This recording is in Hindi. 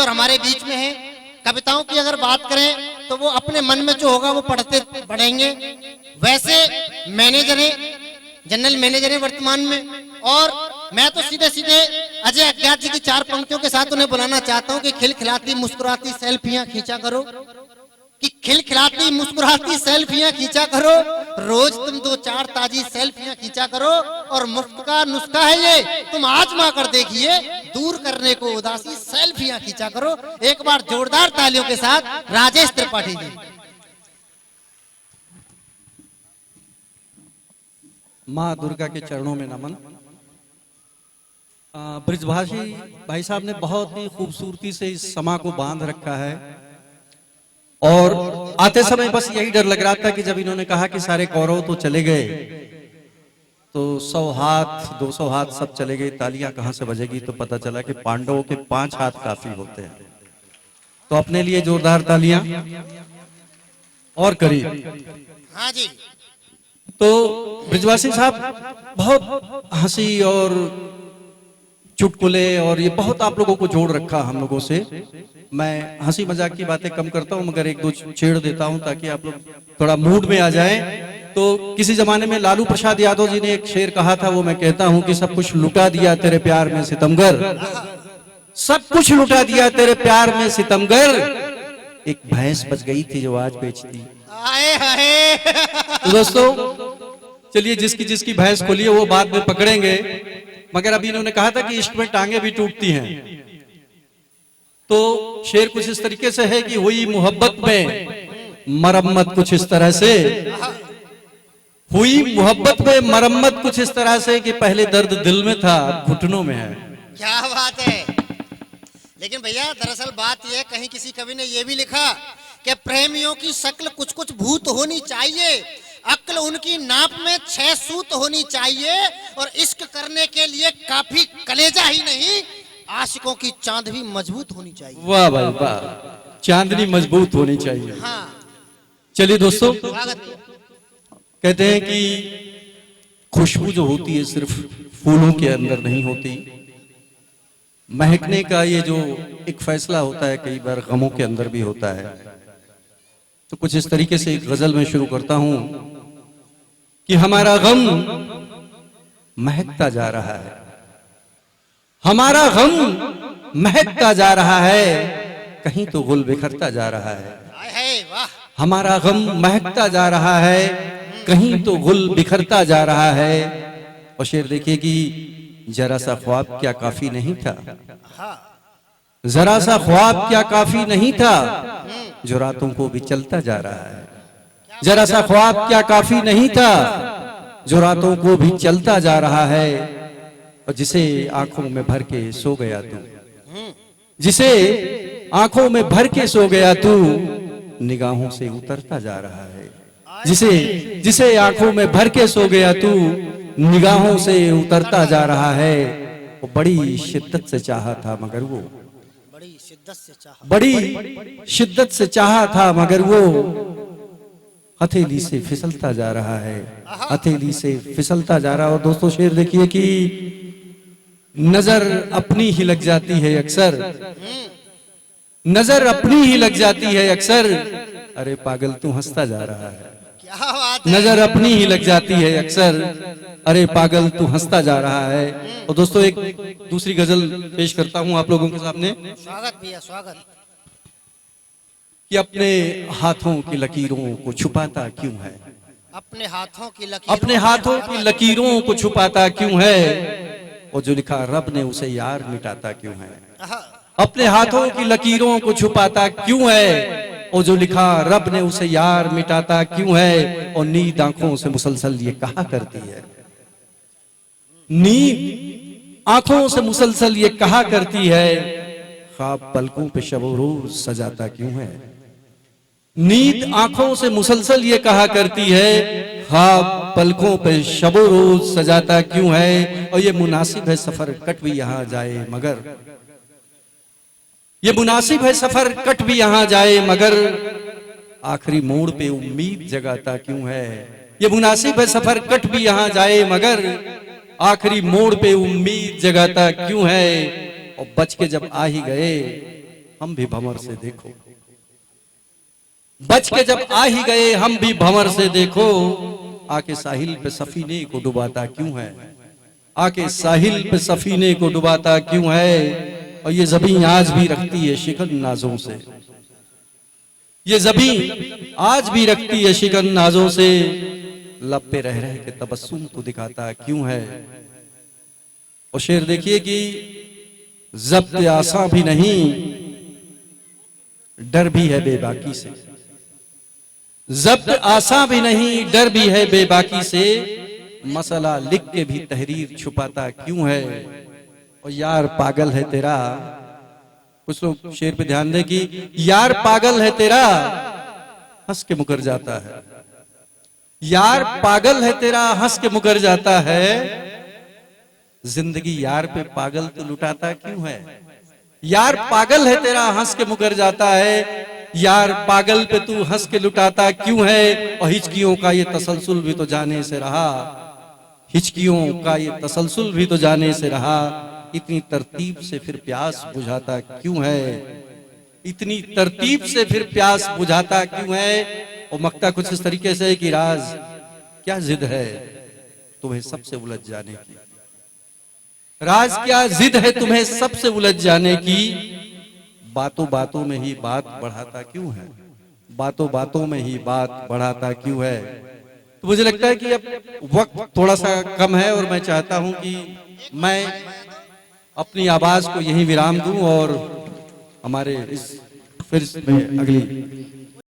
और हमारे बीच में है। कविताओं की अगर बात करें तो वो अपने मन में जो होगा वो पढ़ते बढ़ेंगे। वैसे मैनेजर है, जनरल मैनेजर है वर्तमान में। और मैं तो सीधे सीधे अजय अज्ञात जी की 4 पंक्तियों के साथ उन्हें बुलाना चाहता हूं कि खिलखिलाती मुस्कुराती सेल्फियां खींचा करो, कि खिलखिलाती मुस्कुराती सेल्फियां खींचा करो, रोज तुम 2-4 ताजी सेल्फियां खींचा करो। और मुफ्त का नुस्खा है ये, तुम आजमा कर देखिए, दूर करने को उदासी सेल्फियां खींचा करो। एक बार जोरदार तालियों के साथ राजेश त्रिपाठी जी। माँ दुर्गा के चरणों में नमन। ब्रिजभाषी भाई साहब ने बहुत ही खूबसूरती से इस समा को बांध रखा है। और आते समय बस यही डर लग रहा था कि जब इन्होंने कहा कि सारे कौरव तो चले गए, तो 100 हाथ 200 हाथ सब चले गए, तालियां कहां से बजेगी। तो पता चला कि पांडवों के 5 हाथ काफी होते हैं। तो अपने लिए जोरदार तालियां और करीब। हाँ जी। तो ब्रिजवासी साहब बहुत हंसी और चुटकुले और ये बहुत आप लोगों को जोड़ रखा हम लोगों से। मैं हंसी मजाक की बातें कम करता हूं, मगर 1-2 छेड़ देता हूं ताकि आप लोग थोड़ा मूड में आ जाएं। तो किसी जमाने में लालू प्रसाद यादव जी ने एक शेर कहा था, वो मैं कहता हूं कि सब कुछ लुटा दिया तेरे प्यार में सितमगर, सब कुछ लुटा दिया तेरे प्यार में सितमगर, एक भैंस बच गई थी जो आज बेचती। तो दोस्तों चलिए, जिसकी जिसकी भैंस खोली है वो बाद में पकड़ेंगे, मगर अभी इन्होंने कहा था कि इश्क में टांगे भी टूटती हैं। तो शेर कुछ इस तरीके से है कि हुई मोहब्बत में मरम्मत कुछ इस तरह से, हुई मोहब्बत में मरम्मत कुछ इस तरह से कि पहले दर्द दिल में था घुटनों में है। क्या बात है। लेकिन भैया दरअसल बात यह, कहीं किसी कवि ने यह भी लिखा कि प्रेमियों की शक्ल कुछ कुछ भूत होनी चाहिए, अक्ल उनकी नाप में 6 सूत होनी चाहिए, और इश्क करने के लिए काफी कलेजा ही नहीं, आशिकों की चांद भी मजबूत होनी चाहिए। वाह भाई वाह, चांदनी मजबूत होनी चाहिए। हाँ। चलिए दोस्तों, स्वागत। कहते हैं कि खुशबू जो होती है सिर्फ फूलों के अंदर नहीं होती, महकने का ये जो एक फैसला होता है कई बार गमों के अंदर भी होता है। तो कुछ इस तरीके से एक गजल में शुरू करता हूं कि हमारा गम महकता जा रहा है, हमारा गम महकता जा रहा है, कहीं तो गुल बिखरता जा रहा है। वाह। हमारा गम महकता जा रहा है, कहीं तो गुल बिखरता जा रहा है। और शेर देखिए कि जरा सा ख्वाब क्या काफी नहीं था, जरा सा ख्वाब क्या काफी नहीं था, जो रातों को भी चलता जा रहा है। जरा सा ख्वाब क्या काफी नहीं था, जो रातों को भी चलता जा रहा है। और जिसे आंखों में भर के सो गया तू, जिसे आंखों में भर के सो गया तू, निगाहों से उतरता जा रहा है। जिसे आंखों में भर के सो गया तू, निगाहों से उतरता जा रहा है। वो बड़ी शिद्दत से चाहा था मगर वो, बड़ी शिद्दत से चाहा था मगर वो हथेली से फिसलता जा रहा है, हथेली से फिसलता जा रहा है। और दोस्तों शेर देखिए कि नजर अपनी ही लग जाती है अक्सर, नजर अपनी ही लग जाती है अक्सर, अरे पागल तू हंसता जा रहा है। क्या बात है। नजर अपनी ही लग जाती है अक्सर, अरे पागल तू हंसता जा रहा है। और दोस्तों एक दूसरी गजल पेश करता हूं आप लोगों के सामने। स्वागत भैया स्वागत। कि अपने हाथों की लकीरों को छुपाता क्यों है, अपने हाथों की लकीरों, अपने हाथों की लकीरों को छुपाता क्यों है, और जो लिखा रब ने उसे यार मिटाता क्यों है। अपने हाथों की लकीरों को छुपाता क्यों है, और जो लिखा रब ने उसे यार मिटाता क्यों है। और नींद आंखों से मुसलसल ये कहा करती है, नींद आंखों से मुसलसल ये कहा करती है, ख्वाब पलकों पे शबो रोज सजाता क्यों है। नींद आंखों से मुसलसल ये कहा करती है, ख्वाब पलकों पे शबो रोज सजाता क्यों है। और ये मुनासिब है सफर कट भी यहां जाए मगर, ये मुनासिब है सफर कट भी यहां जाए मगर, आखिरी मोड़ पे उम्मीद जगाता क्यों है। ये मुनासिब है सफर कट भी यहां जाए मगर, आखिरी मोड़ पे उम्मीद जगाता क्यों है। और बच के जब आ ही गए हम भी भंवर से देखो। बच के जब आ ही गए हम भी भंवर से देखो, आके साहिल पे सफीने को डुबाता क्यों है, आके साहिल पे सफीने को डुबाता क्यों है। और ये ज़बीं आज भी रखती है शिकन नाजों से, ये ज़बीं आज भी रखती है शिकन नाजों से, लब पे रह रह के तबस्सुम तो दिखाता क्यों है। और शेर देखिए कि ज़ब्त आसा भी नहीं, डर भी है बेबाकी से, ज़ब्त आसा भी नहीं, डर भी है बेबाकी से, मसला लिख के भी तहरीर छुपाता क्यों है। और यार पागल है तेरा, कुछ लोग शेर पे ध्यान दे कि यार पागल है तेरा, हंस के मुकर जाता है, यार पागल है तेरा, हंस के मुकर जाता है। जिंदगी यार पे पागल तो लुटाता क्यों है, यार पागल है तेरा, हंस के मुकर जाता है, यार पागल पे तू हंस के लुटाता क्यों है। और हिचकियों का ये तसलसल भी तो जाने से रहा, हिचकियों का ये तसलसल भी तो जाने से रहा, इतनी तरतीब से फिर प्यास बुझाता क्यों है, इतनी तरतीब से फिर प्यास बुझाता क्यों है। और मक्ता कुछ इस तरीके से कि राज क्या जिद है तुम्हें सबसे उलझ जाने की, राज क्या जिद है तुम्हें सबसे उलझ जाने की, बातों बातों में ही बात बढ़ाता क्यों है, बातों बातों में ही बात बढ़ाता क्यों है। तो मुझे लगता है कि अब वक्त थोड़ा सा कम है और मैं चाहता हूं कि मैं अपनी आवाज को यहीं विराम दूं और हमारे इस फिर में अगली